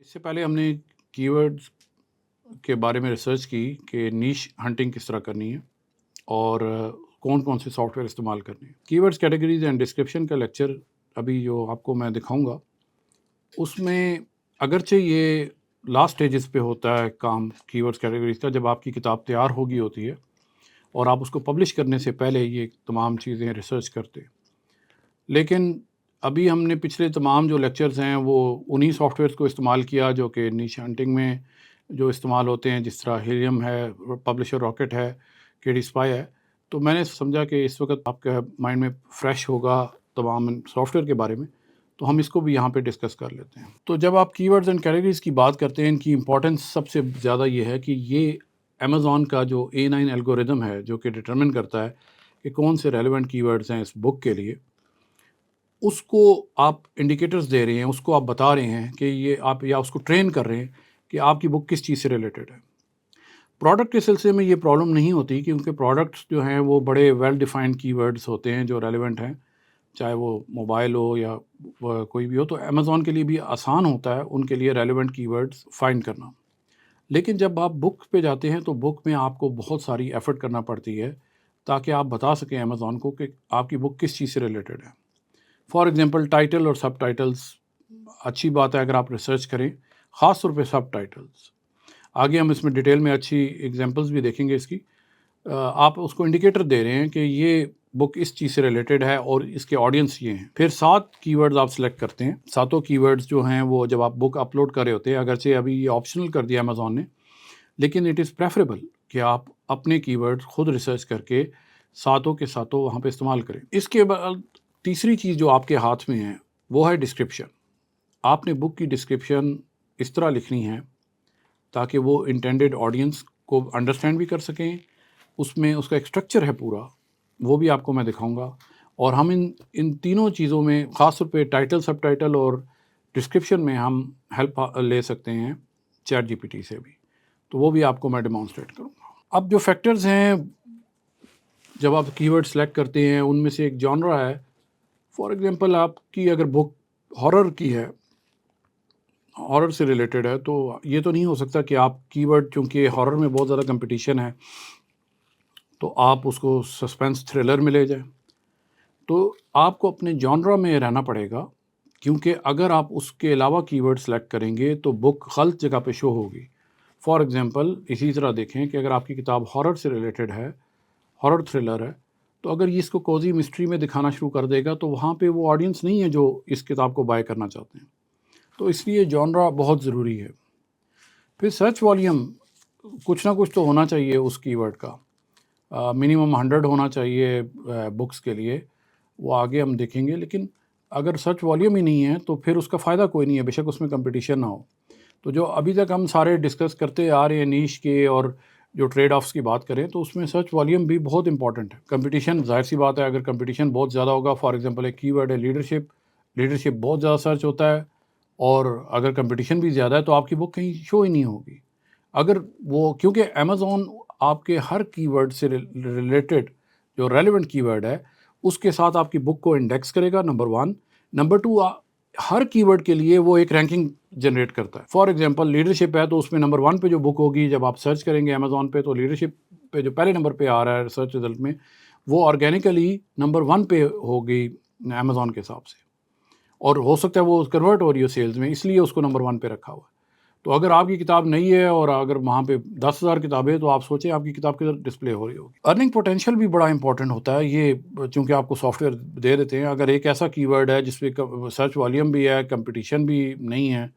इससे पहले हमने कीवर्ड्स के बारे में रिसर्च की कि नीश हंटिंग किस तरह करनी है और कौन-कौन से सॉफ्टवेयर इस्तेमाल करने हैं। कीवर्ड्स, कैटेगरीज़ एंड डिस्क्रिप्शन का लेक्चर अभी जो आपको मैं दिखाऊँगा, उसमें अगरचे ये लास्ट स्टेजेस पे होता है काम कीवर्ड्स, कैटेगरीज़ का, जब आपकी किताब तैयार हो गई होती है और आप उसको पब्लिश करने से पहले ये तमाम चीज़ें रिसर्च करते हैं। लेकिन अभी हमने पिछले तमाम जो लेक्चर्स हैं वो उन्हीं सॉफ्टवेयर्स को इस्तेमाल किया जो कि नीश हंटिंग में जो इस्तेमाल होते हैं, जिस तरह हीलियम है, पब्लिशर रॉकेट है, केडी स्पाई है। तो मैंने समझा कि इस वक्त आपके माइंड में फ्रेश होगा तमाम सॉफ्टवेयर के बारे में, तो हम इसको भी यहाँ पे डिस्कस कर लेते हैं। तो जब आप कीवर्ड्स एंड कैटेगरीज़ की बात करते हैं, इनकी इंपॉर्टेंस सबसे ज़्यादा ये है कि ये अमेज़ॉन का जो A9 एल्गोरिदम है, जो कि डिटरमिन करता है कि कौन से रेलेवेंट कीवर्ड्स हैं इस बुक के लिए, उसको आप इंडिकेटर्स दे रहे हैं, उसको आप बता रहे हैं कि ये आप, या उसको ट्रेन कर रहे हैं कि आपकी बुक किस चीज़ से रिलेटेड है। प्रोडक्ट के सिलसिले में ये प्रॉब्लम नहीं होती, क्योंकि प्रोडक्ट्स जो हैं वो बड़े वेल डिफाइंड कीवर्ड्स होते हैं जो रेलेवेंट हैं, चाहे वो मोबाइल हो या कोई भी हो। तो अमेज़ॉन के लिए भी आसान होता है उनके लिए रेलेवेंट कीवर्ड्स फाइंड करना। लेकिन जब आप बुक पे जाते हैं तो बुक में आपको बहुत सारी एफ़र्ट करना पड़ती है ताकि आप बता सकें अमेज़ॉन को कि आपकी बुक किस चीज़ से रिलेटेड है। फॉर एग्ज़ाम्पल टाइटल और सबटाइटल्स, अच्छी बात है अगर आप रिसर्च करें, ख़ास तौर पे सबटाइटल्स। आगे हम इसमें डिटेल में अच्छी एग्जांपल्स भी देखेंगे इसकी। आप उसको इंडिकेटर दे रहे हैं कि ये बुक इस चीज़ से रिलेटेड है और इसके ऑडियंस ये हैं। फिर 7 कीवर्ड्स आप सेलेक्ट करते हैं। सातों कीवर्ड्स जो हैं वो जब आप बुक अपलोड कर रहे होते हैं, अगरचे अभी ये ऑप्शनल कर दिया अमेज़ॉन ने, लेकिन इट इज़ प्रेफरेबल कि आप अपने कीवर्ड्स खुद रिसर्च करके सातों के सातों वहाँ पे इस्तेमाल करें। इसके बाद तीसरी चीज़ जो आपके हाथ में है वो है डिस्क्रिप्शन। आपने बुक की डिस्क्रिप्शन इस तरह लिखनी है ताकि वो इंटेंडेड ऑडियंस को अंडरस्टैंड भी कर सकें। उसमें उसका एक स्ट्रक्चर है पूरा, वो भी आपको मैं दिखाऊंगा। और हम इन इन तीनों चीज़ों में, ख़ास तौर पे टाइटल, सबटाइटल और डिस्क्रिप्शन में हम हेल्प ले सकते हैं चैट जीपीटी से भी। तो वो भी आपको मैं डेमॉन्स्ट्रेट करूँगा। अब जो फैक्टर्स हैं जब आप कीवर्ड सेलेक्ट करते हैं, उनमें से एक जॉनरा है। फॉर एग्जांपल आपकी अगर बुक हॉरर की है, हॉरर से रिलेटेड है, तो ये तो नहीं हो सकता कि आप कीवर्ड, चूँकि हॉरर में बहुत ज़्यादा कंपटीशन है, तो आप उसको सस्पेंस थ्रिलर में ले जाएँ। तो आपको अपने जॉनरा में रहना पड़ेगा, क्योंकि अगर आप उसके अलावा कीवर्ड सेलेक्ट करेंगे तो बुक गलत जगह पे शो होगी। फॉर एग्जांपल इसी तरह देखें कि अगर आपकी किताब हॉरर से रिलेटेड है, हॉरर थ्रिलर है, तो अगर ये इसको कोज़ी मिस्ट्री में दिखाना शुरू कर देगा तो वहाँ पे वो ऑडियंस नहीं है जो इस किताब को बाय करना चाहते हैं। तो इसलिए जॉनरा बहुत ज़रूरी है। फिर सर्च वॉल्यूम, कुछ ना कुछ तो होना चाहिए उस कीवर्ड का। मिनिमम 100 होना चाहिए बुक्स के लिए, वो आगे हम देखेंगे। लेकिन अगर सर्च वॉल्यूम ही नहीं है तो फिर उसका फ़ायदा कोई नहीं है, बेशक उसमें कंपटीशन ना हो। तो जो अभी तक हम सारे डिस्कस करते आ रहे हैं नीश के, और जो ट्रेड ऑफ्स की बात करें, तो उसमें सर्च वॉल्यूम भी बहुत इंपॉर्टेंट है। कंपटीशन, जाहिर सी बात है, अगर कंपटीशन बहुत ज़्यादा होगा, फॉर एग्जांपल एक कीवर्ड है लीडरशिप, लीडरशिप बहुत ज़्यादा सर्च होता है, और अगर कंपटीशन भी ज़्यादा है तो आपकी बुक कहीं शो ही नहीं होगी। अगर वो, क्योंकि अमेज़ॉन आपके हर कीवर्ड से रिलेटेड जो रेलेवेंट कीवर्ड है उसके साथ आपकी बुक को इंडेक्स करेगा, नंबर 1। नंबर 2, हर कीवर्ड के लिए वो एक रैंकिंग जनरेट करता है। फॉर एग्जांपल लीडरशिप है तो उसमें नंबर 1 पे जो बुक होगी, जब आप सर्च करेंगे अमेज़ॉन पे, तो लीडरशिप पे जो पहले नंबर पे आ रहा है सर्च रिजल्ट में, वो ऑर्गेनिकली नंबर 1 पे होगी अमेज़ॉन के हिसाब से। और हो सकता है वो कन्वर्ट हो रही हो सेल्स में, इसलिए उसको नंबर 1 पे रखा हुआ है। तो अगर आपकी किताब नहीं है और अगर वहाँ पे 10,000 किताबें, तो आप सोचें आपकी किताब किधर डिस्प्ले हो रही होगी। अर्निंग पोटेंशियल भी बड़ा इंपॉर्टेंट होता है। ये चूँकि आपको सॉफ्टवेयर दे देते हैं, अगर एक ऐसा कीवर्ड है जिसमें सर्च वॉल्यूम भी है, कंपटीशन भी नहीं है,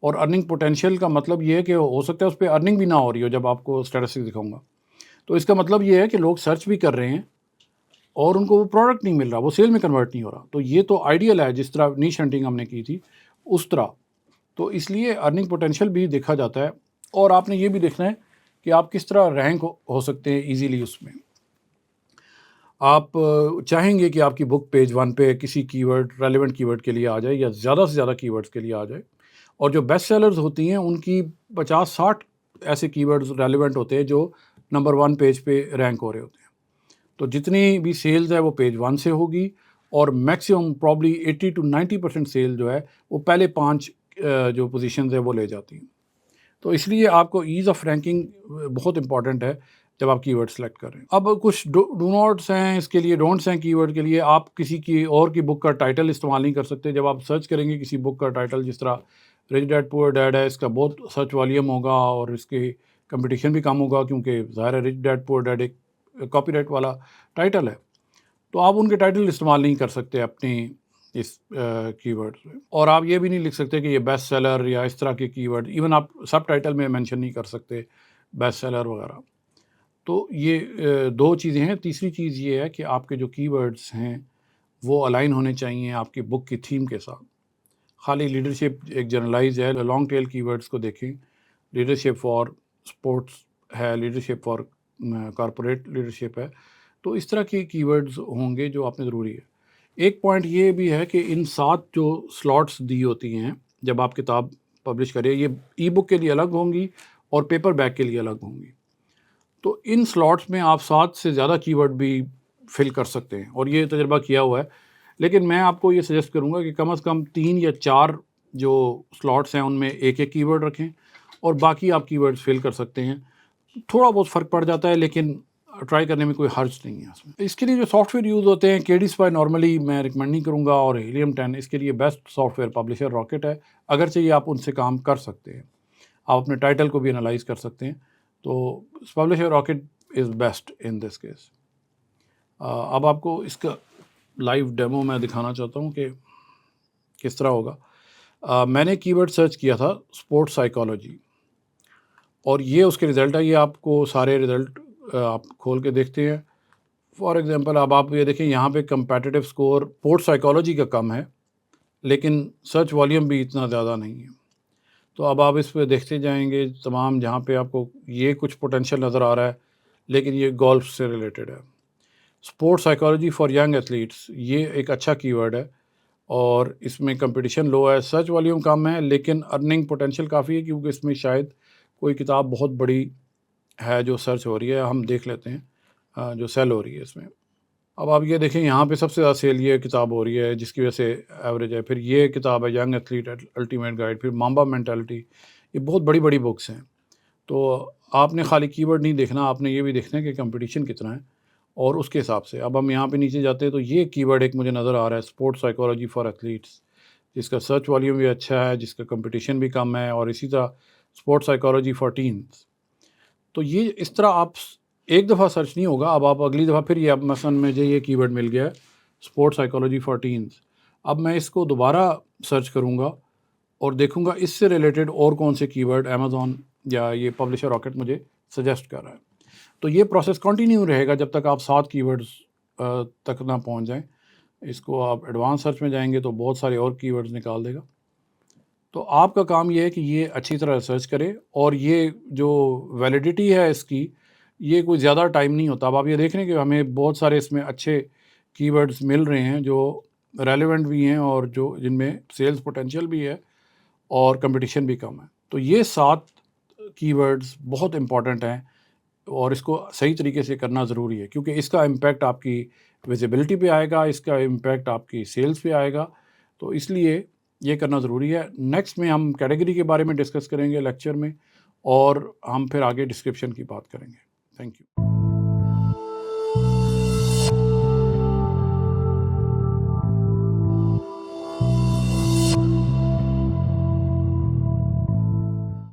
और अर्निंग पोटेंशियल का मतलब ये है कि हो सकता है उस पे अर्निंग भी ना हो रही हो, जब आपको स्टैटिस्टिक्स दिखाऊँगा। तो इसका मतलब ये है कि लोग सर्च भी कर रहे हैं और उनको वो प्रोडक्ट नहीं मिल रहा, वो सेल में कन्वर्ट नहीं हो रहा। तो ये तो आइडियल है, जिस तरह नीश हंटिंग हमने की थी उस तरह। तो इसलिए अर्निंग पोटेंशियल भी देखा जाता है, और आपने ये भी देखना है कि आप किस तरह रैंक हो सकते हैं ईज़िली उसमें। आप चाहेंगे कि आपकी बुक पेज 1 पे किसी कीवर्ड, रेलेवेंट कीवर्ड के लिए आ जाए, या ज़्यादा से ज़्यादा कीवर्ड्स के लिए आ जाए। और जो बेस्ट सेलर्स होती हैं उनकी 50-60 ऐसे कीवर्ड्स रेलेवेंट होते हैं जो नंबर 1 पेज पे रैंक हो रहे होते हैं। तो जितनी भी सेल्स है वो पेज 1 से होगी, और मैक्सिमम प्रॉब्ली 80 to 90% सेल जो है वो पहले 5 जो पोजीशंस है वो ले जाती हैं। तो इसलिए आपको ईज़ ऑफ रैंकिंग बहुत इंपॉर्टेंट है जब आप कीवर्ड सेलेक्ट कर रहे हैं। अब कुछ डू नॉट्स हैं इसके लिए, डोंट्स हैं कीवर्ड के लिए। आप किसी की और की बुक का टाइटल इस्तेमाल नहीं कर सकते। जब आप सर्च करेंगे किसी बुक का टाइटल, जिस तरह रिच डैड पुअर डैड है, इसका बहुत सर्च वॉल्यूम होगा और इसके कंपटीशन भी कम होगा, क्योंकि ज़ाहिर है रिच डैड पुअर डैड एक कॉपीराइट वाला टाइटल है। तो आप उनके टाइटल इस्तेमाल नहीं कर सकते अपनी इस कीवर्ड में। और आप ये भी नहीं लिख सकते कि ये बेस्ट सेलर या इस तरह के कीवर्ड, इवन आप सब टाइटल में मेंशन नहीं कर सकते बेस्ट सेलर वगैरह। तो ये दो चीज़ें हैं। तीसरी चीज़ ये है कि आपके जो कीवर्ड्स हैं वो अलाइन होने चाहिए आपकी बुक की थीम के साथ। खाली लीडरशिप एक जनरलाइज है, लॉन्ग टेल कीवर्ड्स को देखें। लीडरशिप फॉर स्पोर्ट्स है, लीडरशिप फॉर कॉरपोरेट लीडरशिप है। तो इस तरह के कीवर्ड्स होंगे जो आपने ज़रूरी है। एक पॉइंट ये भी है कि इन 7 जो स्लॉट्स दी होती हैं जब आप किताब पब्लिश करें, ये ई बुक के लिए अलग होंगी और पेपर बैक के लिए अलग होंगी। तो इन स्लॉट्स में आप 7 से ज़्यादा कीवर्ड भी फिल कर सकते हैं और ये तजुर्बा किया हुआ है। लेकिन मैं आपको ये सजेस्ट करूँगा कि कम से कम 3 या 4 जो स्लॉट्स हैं उनमें एक-एक कीवर्ड रखें और बाकी आप कीवर्ड्स फिल कर सकते हैं। थोड़ा बहुत फ़र्क पड़ जाता है, लेकिन ट्राई करने में कोई हर्ज नहीं है इसमें। इसके लिए जो सॉफ्टवेयर यूज़ होते हैं, KD स्पाई नॉर्मली मैं रिकमेंड नहीं करूँगा, और हीलियम 10 इसके लिए बेस्ट सॉफ्टवेयर पब्लिशर रॉकेट है। अगर चाहिए आप उनसे काम कर सकते हैं, आप अपने टाइटल को भी एनालाइज कर सकते हैं। तो publisher rocket is best in this case. अब आपको इसका लाइव डेमो मैं दिखाना चाहता हूँ कि किस तरह होगा। मैंने कीवर्ड सर्च किया था स्पोर्ट्स साइकोलॉजी और ये उसके रिज़ल्ट है। ये आपको सारे रिज़ल्ट आप खोल के देखते हैं। फॉर एग्ज़ाम्पल अब आप ये देखें, यहाँ पे कम्पेटिटिव स्कोर स्पोर्ट्स साइकोलॉजी का कम है, लेकिन सर्च वॉल्यूम भी इतना ज़्यादा नहीं है। तो अब आप इस पे देखते जाएंगे तमाम, जहाँ पे आपको ये कुछ पोटेंशियल नज़र आ रहा है, लेकिन ये गोल्फ से रिलेटेड है। Sports psychology for young athletes, ये एक अच्छा कीवर्ड है और इसमें कंपटीशन लो है, सर्च वॉल्यूम कम है, लेकिन अर्निंग पोटेंशियल काफ़ी है, क्योंकि इसमें शायद कोई किताब बहुत बड़ी है जो सर्च हो रही है। हम देख लेते हैं जो सेल हो रही है इसमें। अब आप ये देखें, यहाँ पे सबसे ज़्यादा सेल ये किताब हो रही है, जिसकी वजह से एवरेज है। फिर ये किताब है यंग एथलीट अल्टीमेट गाइड, फिर माम्बा मेंटालिटी। ये बहुत बड़ी बड़ी बुक्स हैं। तो आपने खाली कीवर्ड नहीं देखना, आपने ये भी देखना है कि कंपटीशन कितना है और उसके हिसाब से। अब हम यहाँ पे नीचे जाते हैं तो ये कीवर्ड एक मुझे नज़र आ रहा है, स्पोर्ट्स साइकोलॉजी फॉर एथलीट्स, जिसका सर्च वॉल्यूम भी अच्छा है, जिसका कंपटीशन भी कम है, और इसी तरह स्पोर्ट्स साइकोलॉजी फॉर टीन्स। तो ये इस तरह आप एक दफ़ा सर्च नहीं होगा, अब आप अगली दफ़ा फिर ये, अब मसलन मुझे ये कीवर्ड मिल गया है स्पोर्ट्स साइकोलॉजी फॉर टीन्स। अब मैं इसको दोबारा सर्च करूँगा और देखूँगा इससे रिलेटेड और कौन से कीवर्ड अमेज़ॉन या ये पब्लिशर रॉकेट मुझे सजेस्ट कर रहा है। तो ये प्रोसेस कंटिन्यू रहेगा जब तक आप 7 कीवर्ड्स तक ना पहुँच जाएँ। इसको आप एडवांस सर्च में जाएंगे तो बहुत सारे और कीवर्ड्स निकाल देगा। तो आपका काम ये है कि ये अच्छी तरह रिसर्च करें, और ये जो वैलिडिटी है इसकी, ये कोई ज़्यादा टाइम नहीं होता। अब आप ये देख रहे हैं कि हमें बहुत सारे इसमें अच्छे कीवर्ड्स मिल रहे हैं जो रेलेवेंट भी हैं और जो जिनमें सेल्स पोटेंशियल भी है और कंपटीशन भी कम है। तो ये 7 कीवर्ड्स बहुत इम्पॉर्टेंट हैं और इसको सही तरीके से करना ज़रूरी है, क्योंकि इसका इम्पैक्ट आपकी विजिबिलिटी पे आएगा, इसका इम्पैक्ट आपकी सेल्स पे आएगा। तो इसलिए ये करना ज़रूरी है। नेक्स्ट में हम कैटेगरी के बारे में डिस्कस करेंगे लेक्चर में, और हम फिर आगे डिस्क्रिप्शन की बात करेंगे। Thank you.